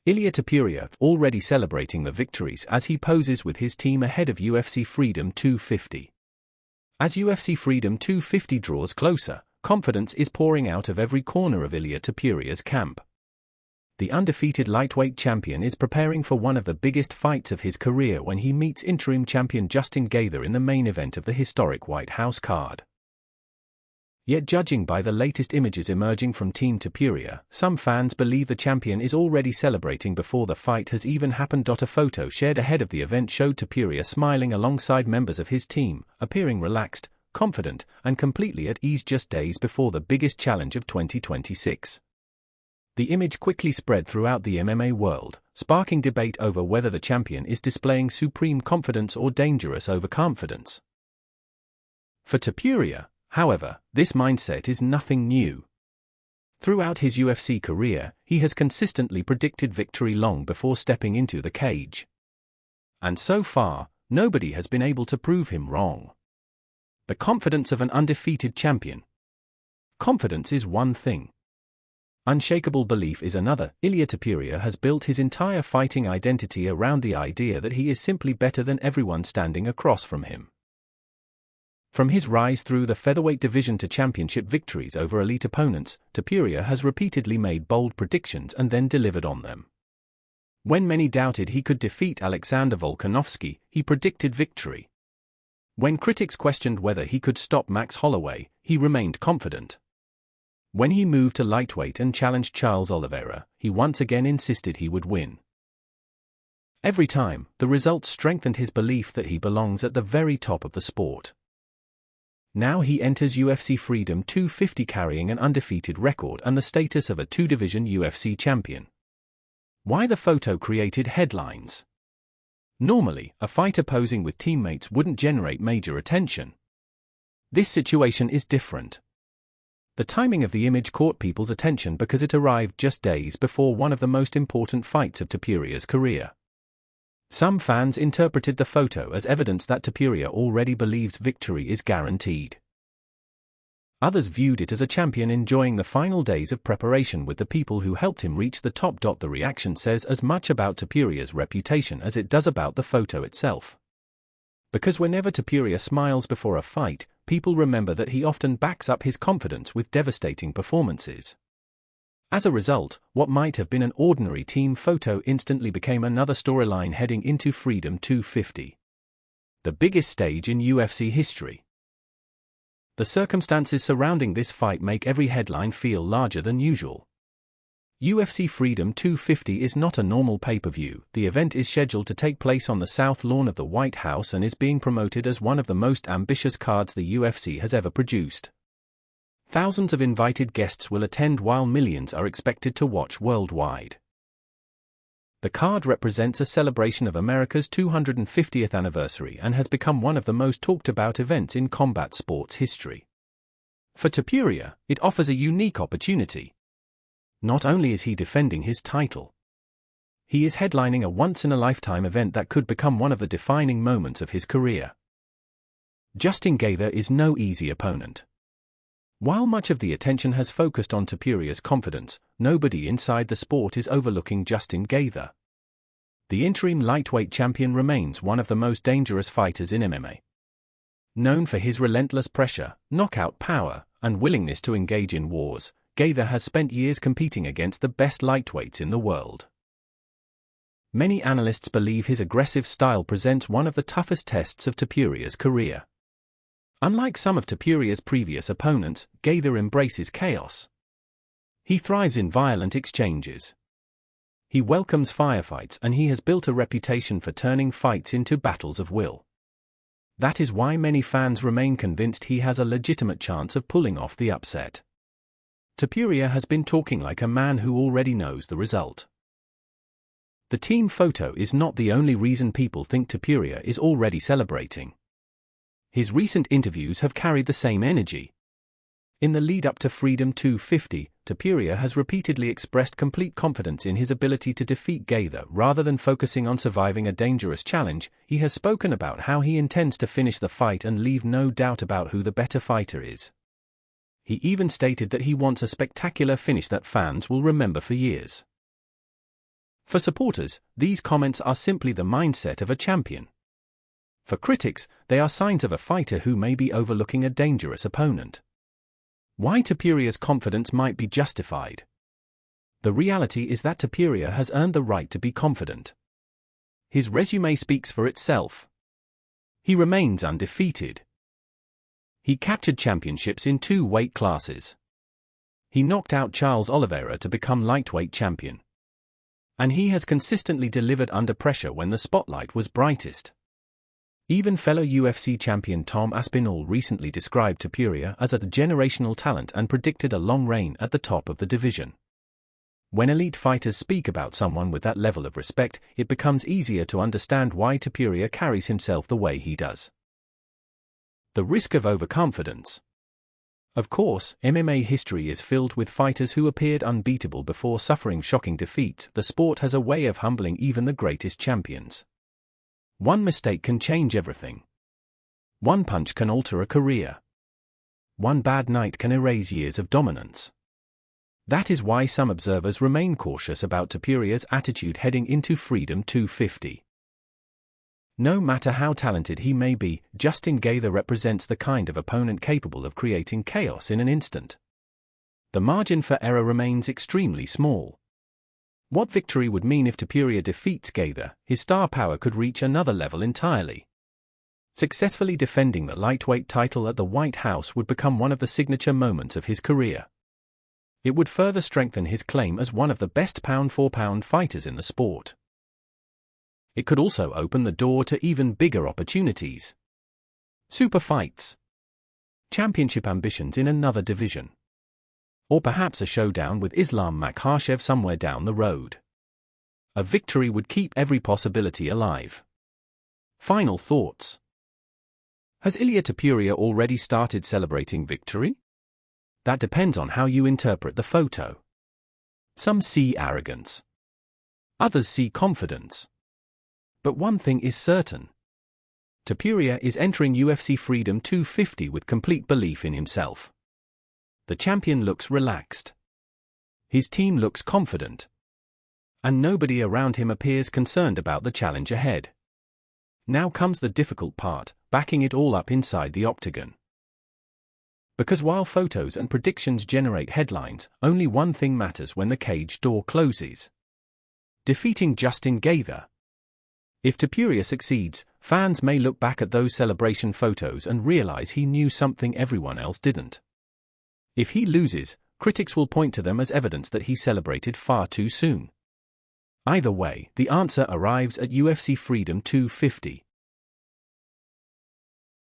Ilia Topuria already celebrating the victories as he poses with his team ahead of UFC Freedom 250. As UFC Freedom 250 draws closer, confidence is pouring out of every corner of Ilia Topuria's camp. The undefeated lightweight champion is preparing for one of the biggest fights of his career when he meets interim champion Justin Gaethje in the main event of the historic White House card. Yet judging by the latest images emerging from Team Topuria, some fans believe the champion is already celebrating before the fight has even happened. A photo shared ahead of the event showed Topuria smiling alongside members of his team, appearing relaxed, confident, and completely at ease just days before the biggest challenge of 2026. The image quickly spread throughout the MMA world, sparking debate over whether the champion is displaying supreme confidence or dangerous overconfidence. For Topuria, however, this mindset is nothing new. Throughout his UFC career, he has consistently predicted victory long before stepping into the cage. And so far, nobody has been able to prove him wrong. The confidence of an undefeated champion. Confidence is one thing. Unshakable belief is another. Ilia Topuria has built his entire fighting identity around the idea that he is simply better than everyone standing across from him. From his rise through the featherweight division to championship victories over elite opponents, Topuria has repeatedly made bold predictions and then delivered on them. When many doubted he could defeat Alexander Volkanovski, he predicted victory. When critics questioned whether he could stop Max Holloway, he remained confident. When he moved to lightweight and challenged Charles Oliveira, he once again insisted he would win. Every time, the results strengthened his belief that he belongs at the very top of the sport. Now he enters UFC Freedom 250 carrying an undefeated record and the status of a two-division UFC champion. Why the photo created headlines? Normally, a fighter posing with teammates wouldn't generate major attention. This situation is different. The timing of the image caught people's attention because it arrived just days before one of the most important fights of Topuria's career. Some fans interpreted the photo as evidence that Topuria already believes victory is guaranteed. Others viewed it as a champion enjoying the final days of preparation with the people who helped him reach the top. The reaction says as much about Topuria's reputation as it does about the photo itself. Because whenever Topuria smiles before a fight, people remember that he often backs up his confidence with devastating performances. As a result, what might have been an ordinary team photo instantly became another storyline heading into Freedom 250. The biggest stage in UFC history. The circumstances surrounding this fight make every headline feel larger than usual. UFC Freedom 250 is not a normal pay-per-view. The event is scheduled to take place on the South Lawn of the White House and is being promoted as one of the most ambitious cards the UFC has ever produced. Thousands of invited guests will attend while millions are expected to watch worldwide. The card represents a celebration of America's 250th anniversary and has become one of the most talked about events in combat sports history. For Topuria, it offers a unique opportunity. Not only is he defending his title, he is headlining a once-in-a-lifetime event that could become one of the defining moments of his career. Justin Gaethje is no easy opponent. While much of the attention has focused on Topuria's confidence, nobody inside the sport is overlooking Justin Gaethje. The interim lightweight champion remains one of the most dangerous fighters in MMA. Known for his relentless pressure, knockout power, and willingness to engage in wars, Gaethje has spent years competing against the best lightweights in the world. Many analysts believe his aggressive style presents one of the toughest tests of Topuria's career. Unlike some of Topuria's previous opponents, Gaethje embraces chaos. He thrives in violent exchanges. He welcomes firefights and he has built a reputation for turning fights into battles of will. That is why many fans remain convinced he has a legitimate chance of pulling off the upset. Topuria has been talking like a man who already knows the result. The team photo is not the only reason people think Topuria is already celebrating. His recent interviews have carried the same energy. In the lead-up to Freedom 250, Topuria has repeatedly expressed complete confidence in his ability to defeat Gaethje. Rather than focusing on surviving a dangerous challenge, he has spoken about how he intends to finish the fight and leave no doubt about who the better fighter is. He even stated that he wants a spectacular finish that fans will remember for years. For supporters, these comments are simply the mindset of a champion. For critics, they are signs of a fighter who may be overlooking a dangerous opponent. Why Topuria's confidence might be justified? The reality is that Topuria has earned the right to be confident. His resume speaks for itself. He remains undefeated. He captured championships in 2 weight classes. He knocked out Charles Oliveira to become lightweight champion. And he has consistently delivered under pressure when the spotlight was brightest. Even fellow UFC champion Tom Aspinall recently described Topuria as a generational talent and predicted a long reign at the top of the division. When elite fighters speak about someone with that level of respect, it becomes easier to understand why Topuria carries himself the way he does. The risk of overconfidence. Of course, MMA history is filled with fighters who appeared unbeatable before suffering shocking defeats. The sport has a way of humbling even the greatest champions. One mistake can change everything. One punch can alter a career. One bad night can erase years of dominance. That is why some observers remain cautious about Topuria's attitude heading into Freedom 250. No matter how talented he may be, Justin Gaethje represents the kind of opponent capable of creating chaos in an instant. The margin for error remains extremely small. What victory would mean if Topuria defeats Gaethje? His star power could reach another level entirely. Successfully defending the lightweight title at the White House would become one of the signature moments of his career. It would further strengthen his claim as one of the best pound-for-pound fighters in the sport. It could also open the door to even bigger opportunities. Super fights. Championship ambitions in another division. Or perhaps a showdown with Islam Makhachev somewhere down the road. A victory would keep every possibility alive. Final thoughts. Has Ilia Topuria already started celebrating victory? That depends on how you interpret the photo. Some see arrogance. Others see confidence. But one thing is certain. Topuria is entering UFC Freedom 250 with complete belief in himself. The champion looks relaxed. His team looks confident. And nobody around him appears concerned about the challenge ahead. Now comes the difficult part, backing it all up inside the octagon. Because while photos and predictions generate headlines, only one thing matters when the cage door closes. Defeating Justin Gaethje. If Topuria succeeds, fans may look back at those celebration photos and realize he knew something everyone else didn't. If he loses, critics will point to them as evidence that he celebrated far too soon. Either way, the answer arrives at UFC Freedom 250.